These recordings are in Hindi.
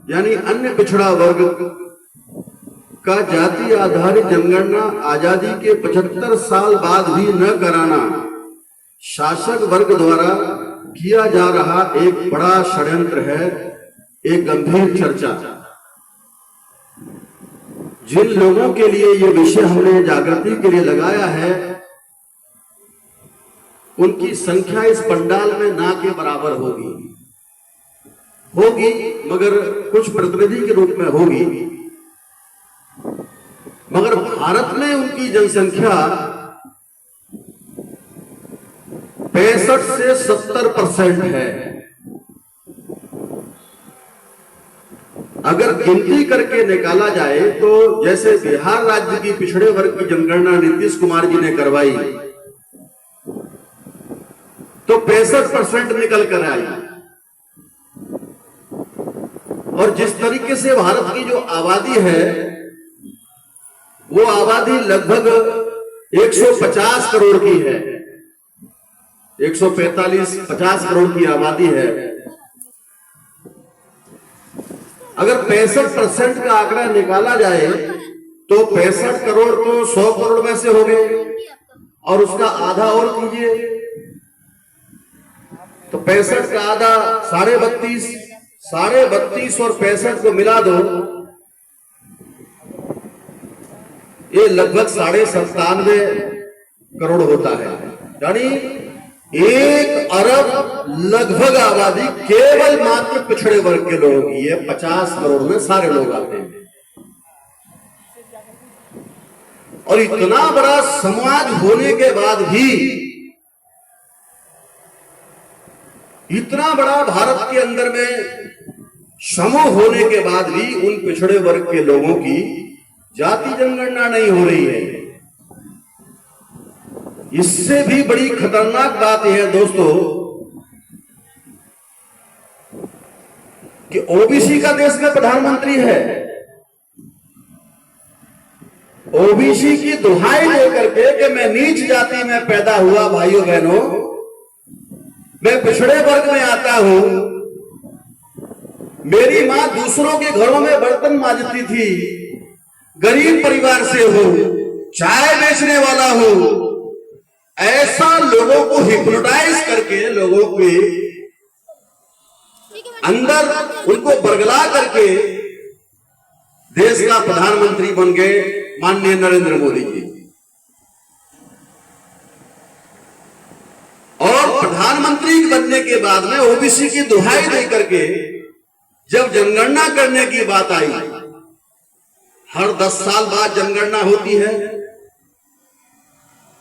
यानी अन्य पिछड़ा वर्ग का जाति आधारित जनगणना आजादी के 75 साल बाद भी न कराना शासक वर्ग द्वारा किया जा रहा एक बड़ा षड्यंत्र है, एक गंभीर चर्चा। जिन लोगों के लिए ये विषय हमने जागृति के लिए लगाया है, उनकी संख्या इस पंडाल में ना के बराबर होगी, मगर कुछ प्रतिनिधि के रूप में होगी। मगर भारत में उनकी जनसंख्या 65 से 70% है। अगर गिनती करके निकाला जाए तो जैसे बिहार राज्य की पिछड़े वर्ग की जनगणना नीतीश कुमार जी ने करवाई तो 65% निकल कर आई, और जिस तरीके से भारत की जो आबादी है वो आबादी लगभग 150 करोड़ की है, 145-50 करोड़ की आबादी है। अगर 65% का आंकड़ा निकाला जाए तो 65 करोड़ तो 100 करोड़ में से हो गए, और उसका आधा और कीजिए तो 65 का आधा 32.5, 32.5 और 65 को मिला दो, ये लगभग 97.5 करोड़ होता है। यानी 1 अरब लगभग आबादी केवल मात्र पिछड़े वर्ग के लोगों की है। 50 करोड़ में सारे लोग आते हैं, और इतना बड़ा समाज होने के बाद भी, इतना बड़ा भारत के अंदर में समूह होने के बाद भी उन पिछड़े वर्ग के लोगों की जाति जनगणना नहीं हो रही है। इससे भी बड़ी खतरनाक बात यह है दोस्तों कि ओबीसी का देश में प्रधानमंत्री है। ओबीसी की दुहाई लेकर के कि मैं नीच जाति में पैदा हुआ, भाइयों बहनों, मैं पिछड़े वर्ग में आता हूं, मेरी मां दूसरों के घरों में बर्तन मांजती थी, गरीब परिवार से हूं, चाय बेचने वाला हूं, ऐसा लोगों को हिप्नोटाइज करके लोगों के अंदर उनको बरगला करके देश का प्रधानमंत्री बन गए माननीय नरेंद्र मोदी जी। और प्रधानमंत्री बनने के बाद में ओबीसी की दुहाई दे करके जब जनगणना करने की बात आई, हर 10 साल बाद जनगणना होती है,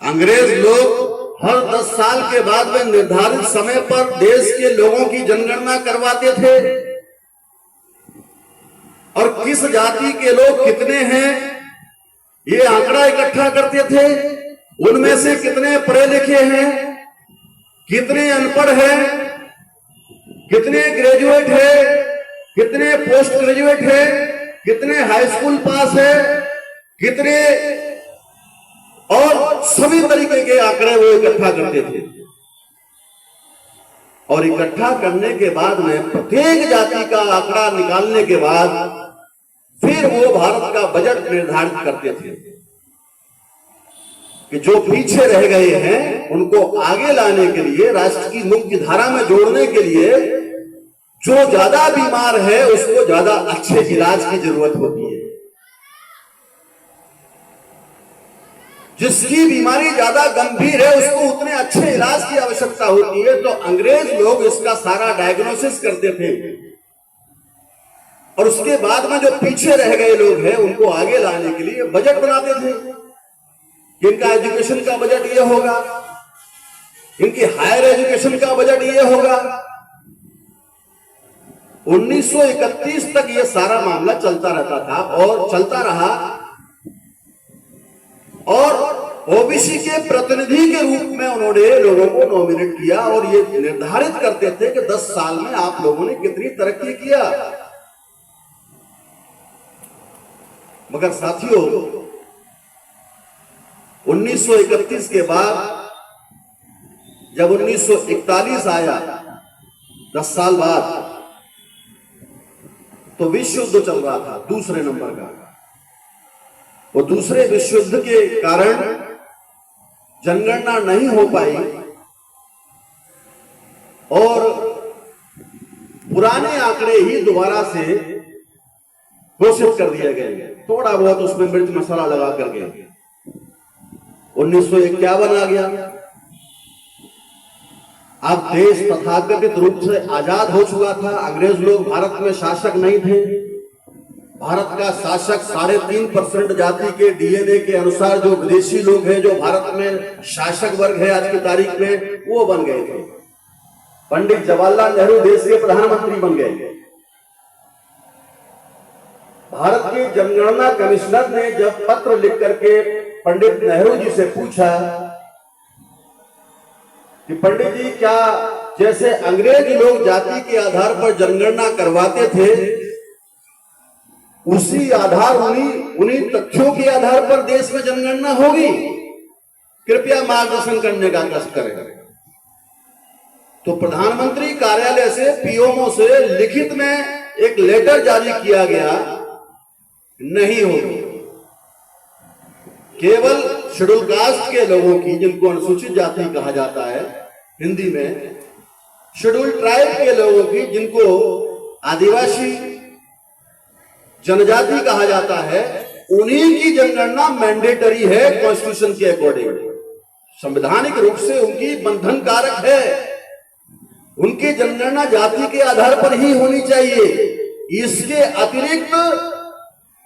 अंग्रेज लोग हर 10 साल के बाद में निर्धारित समय पर देश के लोगों की जनगणना करवाते थे, और किस जाति के लोग कितने हैं ये आंकड़ा इकट्ठा करते थे। उनमें से कितने पढ़े लिखे हैं, कितने अनपढ़ हैं, कितने ग्रेजुएट हैं, कितने पोस्ट ग्रेजुएट हैं, कितने हाई स्कूल पास है, कितने, और सभी तरीके के आंकड़े वो इकट्ठा करते थे। और इकट्ठा करने के बाद में प्रत्येक जाति का आंकड़ा निकालने के बाद फिर वो भारत का बजट निर्धारित करते थे कि जो पीछे रह गए हैं उनको आगे लाने के लिए, राष्ट्र की मुख्य धारा में जोड़ने के लिए, जो ज्यादा बीमार है उसको ज्यादा अच्छे इलाज की जरूरत होती है, जिसकी बीमारी ज्यादा गंभीर है उसको उतने अच्छे इलाज की आवश्यकता होती है। तो अंग्रेज लोग इसका सारा डायग्नोसिस करते थे, और उसके बाद में जो पीछे रह गए लोग हैं उनको आगे लाने के लिए बजट बनाते थे। इनका एजुकेशन का बजट ये होगा, इनकी हायर एजुकेशन का बजट ये होगा। 1931 तक ये सारा मामला चलता रहता था और चलता रहा, और ओबीसी के प्रतिनिधि के रूप में उन्होंने लोगों को नॉमिनेट किया, और ये निर्धारित करते थे कि 10 साल में आप लोगों ने कितनी तरक्की किया। मगर साथियों, 1931 के बाद जब 1941 आया, 10 साल बाद, तो विश्व युद्ध चल रहा था दूसरे नंबर का। वो दूसरे विश्व युद्ध के कारण जनगणना नहीं हो पाई और पुराने आंकड़े ही दोबारा से घोषित कर दिए गए, थोड़ा बहुत उसमें मिर्च मसाला लगा करके। 1951 आ गया। अब देश तथाकथित रूप से आजाद हो चुका था। अंग्रेज लोग भारत में शासक नहीं थे। भारत का शासक 3.5% जाति के डीएनए के अनुसार जो विदेशी लोग हैं, जो भारत में शासक वर्ग है आज की तारीख में, वो बन गए थे। पंडित जवाहरलाल नेहरू देश के प्रधानमंत्री बन गए। भारत के जनगणना कमिश्नर ने जब पत्र लिख करके पंडित नेहरू जी से पूछा कि पंडित जी, क्या जैसे अंग्रेज लोग जाति के आधार पर जनगणना करवाते थे, उसी आधार उन्हीं तथ्यों के आधार पर देश में जनगणना होगी? कृपया मार्गदर्शन करने का कष्ट करें। तो प्रधानमंत्री कार्यालय से, पीएमओ से लिखित में एक लेटर जारी किया गया, नहीं होगी। केवल शेड्यूल कास्ट के लोगों की, जिनको अनुसूचित जाति कहा जाता है हिंदी में, शेड्यूल ट्राइब के लोगों की, जिनको आदिवासी जनजाति कहा जाता है, उन्हीं की जनगणना मैंडेटरी है कॉन्स्टिट्यूशन के अकॉर्डिंग। संवैधानिक रूप से उनकी बंधन कारक है। उनकी जनगणना जाति के आधार पर ही होनी चाहिए। इसके अतिरिक्त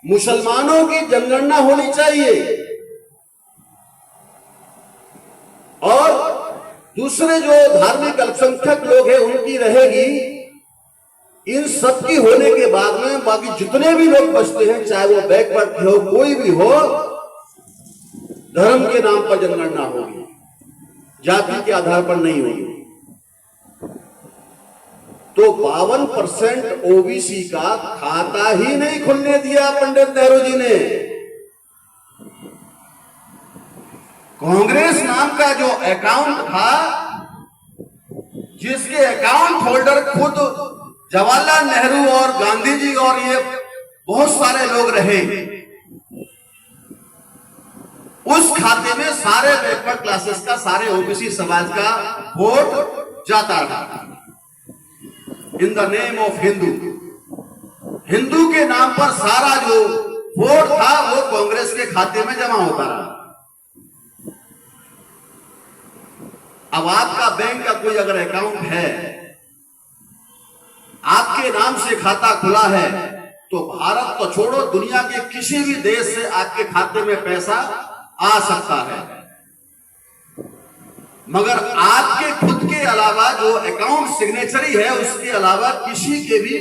मुसलमानों की जनगणना होनी चाहिए और दूसरे जो धार्मिक अल्पसंख्यक लोग हैं उनकी रहेगी। इन सब की होने के बाद में बाकी जितने भी लोग बचते हैं, चाहे वो बैकवर्ड हो, कोई भी हो, धर्म के नाम पर जनगणना होगी, जाति के आधार पर नहीं होगी। तो 52% ओबीसी का खाता ही नहीं खुलने दिया पंडित नेहरू जी ने। कांग्रेस नाम का जो अकाउंट था, जिसके अकाउंट होल्डर खुद जवाहरलाल नेहरू और गांधी जी और ये बहुत सारे लोग रहे, उस खाते में सारे बैकवर्ड क्लासेस का, सारे ओबीसी समाज का वोट जाता था in the name of Hindu. Hindu के नाम पर सारा जो वोट था वो कांग्रेस के खाते में जमा होता रहा। अब आपका बैंक का कोई अगर अकाउंट है, आपके नाम से खाता खुला है, तो भारत तो छोड़ो, दुनिया के किसी भी देश से आपके खाते में पैसा आ सकता है, मगर आपके खुद के अलावा जो अकाउंट सिग्नेचरी है, उसके अलावा किसी के भी,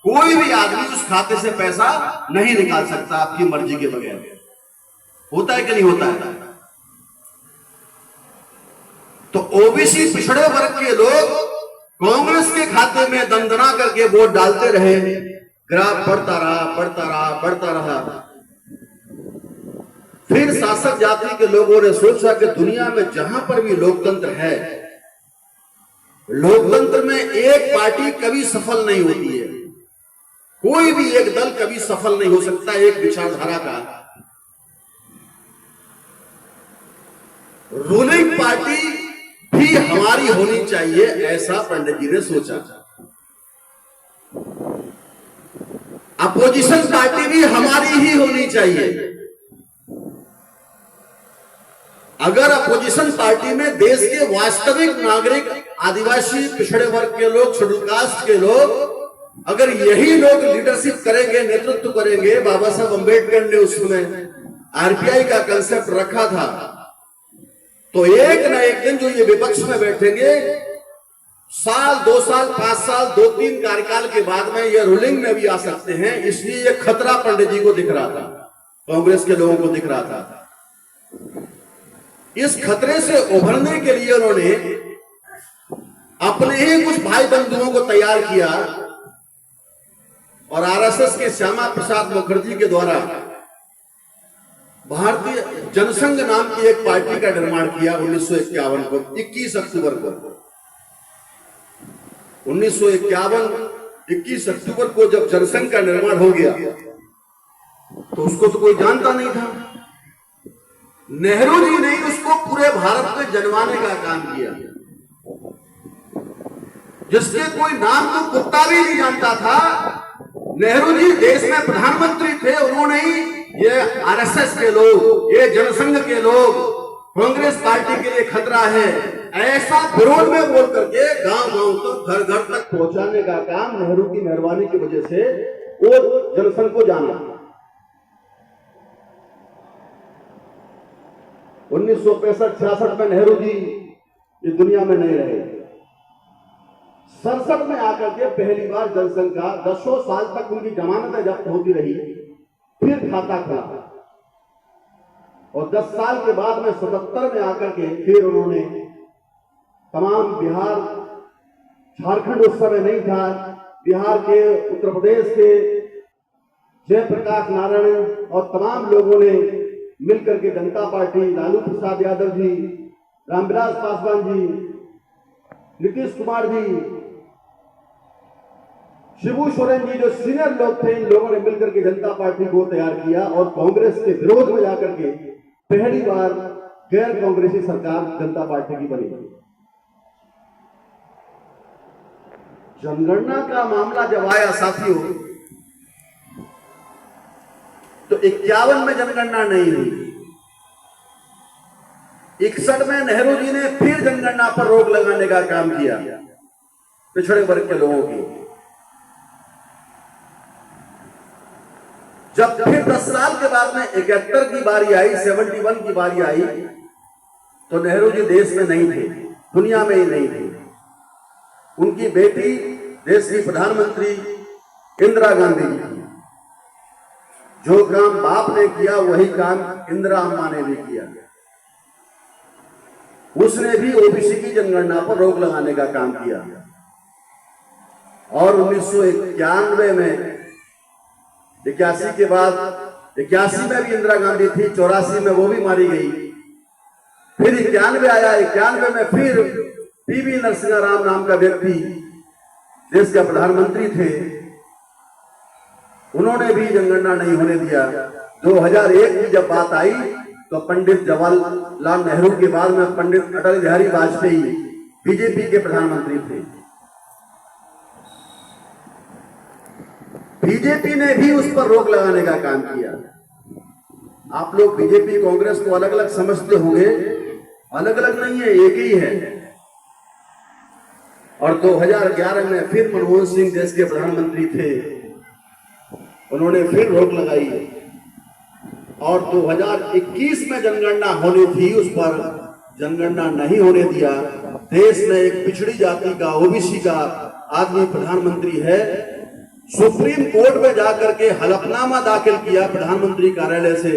कोई भी आदमी उस खाते से पैसा नहीं निकाल सकता आपकी मर्जी के बगैर। होता है कि नहीं होता है? तो ओबीसी पिछड़े वर्ग के लोग कांग्रेस के खाते में दंदना करके वोट डालते रहे, ग्राफ बढ़ता रहा, बढ़ता रहा, बढ़ता रहा। फिर शासक जाति के लोगों ने सोचा कि दुनिया में जहां पर भी लोकतंत्र है, लोकतंत्र में एक पार्टी कभी सफल नहीं होती है, कोई भी एक दल कभी सफल नहीं हो सकता एक विचारधारा का। रूलिंग पार्टी भी हमारी होनी चाहिए, ऐसा पंडित जी ने सोचा। अपोजिशन पार्टी भी हमारी ही होनी चाहिए। अगर अपोजिशन पार्टी में देश के वास्तविक नागरिक, आदिवासी, पिछड़े वर्ग के लोग, शेड्यूल कास्ट के लोग, अगर यही लोग लीडरशिप करेंगे, नेतृत्व करेंगे, बाबा साहब अंबेडकर ने उसमें आरपीआई का कंसेप्ट रखा था, तो एक ना एक दिन जो ये विपक्ष में बैठेंगे, साल, 2 साल, 5 साल, 2-3 कार्यकाल के बाद में ये रूलिंग में भी आ सकते हैं। इसलिए ये खतरा पंडित जी को दिख रहा था, कांग्रेस के लोगों को दिख रहा था। इस खतरे से उभरने के लिए उन्होंने अपने ही कुछ भाई बंधुओं को तैयार किया और आरएसएस के श्यामा प्रसाद मुखर्जी के द्वारा भारतीय जनसंघ नाम की एक पार्टी का निर्माण किया 1951 को, 21 अक्टूबर को। 1951 21 अक्टूबर को जब जनसंघ का निर्माण हो गया तो उसको तो कोई जानता नहीं था। नेहरू जी ने उसको पूरे भारत में जनवाने का काम किया, जिसके कोई नाम तो कुत्ता भी नहीं जानता था। नेहरू जी देश में प्रधानमंत्री थे, उन्होंने ही ये आरएसएस के लोग, ये जनसंघ के लोग, कांग्रेस पार्टी के लिए खतरा है, ऐसा विरोध में बोल करके गांव गांव तक, घर घर तक पहुंचाने का काम नेहरू की मेहरबानी की वजह से वो जनसंघ को जाना। 1965-66 में नेहरू जी इस दुनिया में नहीं रहे। 67 में आकर के पहली बार जनसंघ का 10 साल तक उनकी जमानतें जब्त होती रही, फिर खाता खुला और 10 साल के बाद में 77 में आकर के फिर उन्होंने तमाम बिहार, झारखंड उस समय नहीं था, बिहार के, उत्तर प्रदेश के जयप्रकाश नारायण और तमाम लोगों ने मिलकर के जनता पार्टी, लालू प्रसाद यादव जी, रामविलास पासवान जी, नीतीश कुमार जी, शिबू सोरेन जी, जो सीनियर लोग थे, इन लोगों ने मिलकर के जनता पार्टी को तैयार किया और कांग्रेस के विरोध में जाकर के पहली बार गैर कांग्रेसी सरकार जनता पार्टी की बनी। जनगणना का मामला जब आया साथियों, तो 51 में जनगणना नहीं हुई। 61 में नेहरू जी ने फिर जनगणना पर रोक लगाने का काम किया पिछड़े वर्ग के लोगों की। जब फिर 10 साल के बाद में 71 की बारी आई, 71 की बारी आई, तो नेहरू जी देश में नहीं थे, दुनिया में ही नहीं थे। उनकी बेटी देश की प्रधानमंत्री इंदिरा गांधी जी, जो काम बाप ने किया वही काम इंदिरा अम्मा ने भी किया। उसने भी ओबीसी की जनगणना पर रोक लगाने का काम किया और 1991 में 81 के बाद, 81 में भी इंदिरा गांधी थी, 84 में वो भी मारी गई, फिर 91 आया, 91 में फिर पीवी नरसिंह राव नाम का व्यक्ति देश का प्रधानमंत्री थे, उन्होंने भी जनगणना नहीं होने दिया। 2001 की जब बात आई तो पंडित जवाहरलाल नेहरू के बाद में पंडित अटल बिहारी वाजपेयी बीजेपी के प्रधानमंत्री थे। बीजेपी ने भी उस पर रोक लगाने का काम किया। आप लोग बीजेपी कांग्रेस को अलग अलग समझते होंगे, अलग अलग नहीं है, एक ही है। और 2011 में फिर मनमोहन सिंह देश के प्रधानमंत्री थे, उन्होंने फिर रोक लगाई और 2021 में जनगणना होनी थी, उस पर जनगणना नहीं होने दिया। देश में एक पिछड़ी जाति का, ओबीसी का आदमी प्रधानमंत्री है, सुप्रीम कोर्ट में जाकर के हलफनामा दाखिल किया प्रधानमंत्री कार्यालय से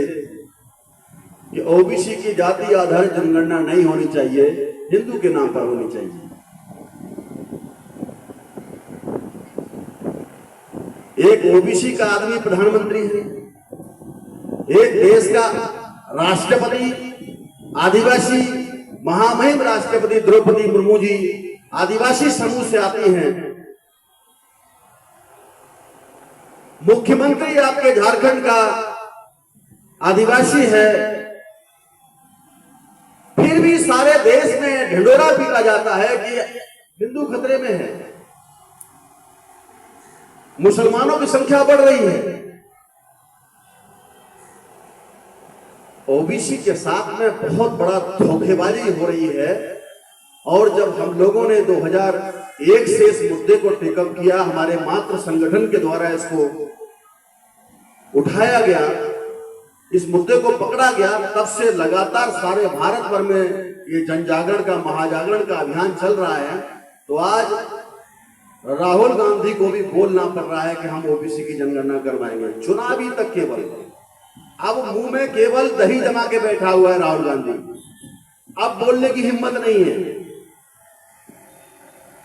कि ओबीसी की जाति आधारित जनगणना नहीं होनी चाहिए, हिंदू के नाम पर होनी चाहिए। एक ओबीसी का आदमी प्रधानमंत्री है, एक देश का राष्ट्रपति, आदिवासी महामहिम राष्ट्रपति द्रौपदी मुर्मू जी आदिवासी समूह से आती हैं। मुख्यमंत्री आपके झारखंड का आदिवासी है, फिर भी सारे देश में ढिंडोरा पीटा जाता है कि हिंदू खतरे में है, मुसलमानों की संख्या बढ़ रही है। ओबीसी के साथ में बहुत बड़ा धोखेबाजी हो रही है। और जब हम लोगों ने 2001 से इस मुद्दे को टेकअप किया, हमारे मातृ संगठन के द्वारा इसको उठाया गया, इस मुद्दे को पकड़ा गया, तब से लगातार सारे भारत भर में ये जन जागरण का, महाजागरण का अभियान चल रहा है। तो आज राहुल गांधी को भी बोलना पड़ रहा है कि हम ओबीसी की जनगणना करवाएंगे, चुनावी तक केवल। अब मुंह में केवल दही जमा के बैठा हुआ है राहुल गांधी, अब बोलने की हिम्मत नहीं है,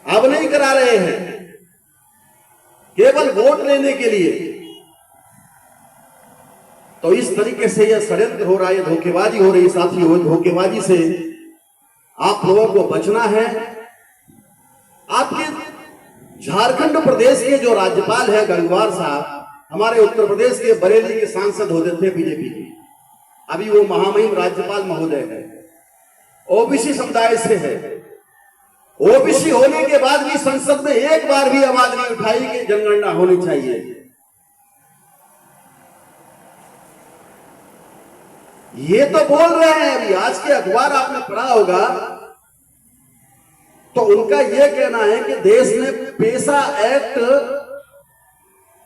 अब नहीं करा रहे हैं, केवल वोट लेने के लिए। तो इस तरीके से यह षड्यंत्र हो रहा है, धोखेबाजी हो रही साथियों। धोखेबाजी से आप लोगों को बचना है। आपके झारखंड प्रदेश के जो राज्यपाल है गंगवार साहब, हमारे उत्तर प्रदेश के बरेली के सांसद होते थे बीजेपी के, अभी वो महामहिम राज्यपाल महोदय है, ओबीसी समुदाय से है। ओबीसी होने के बाद भी संसद में एक बार भी आवाज नहीं उठाई कि जनगणना होनी चाहिए। ये तो बोल रहे हैं, अभी आज के अखबार आपने पढ़ा होगा तो उनका यह कहना है कि देश में पेशा एक्ट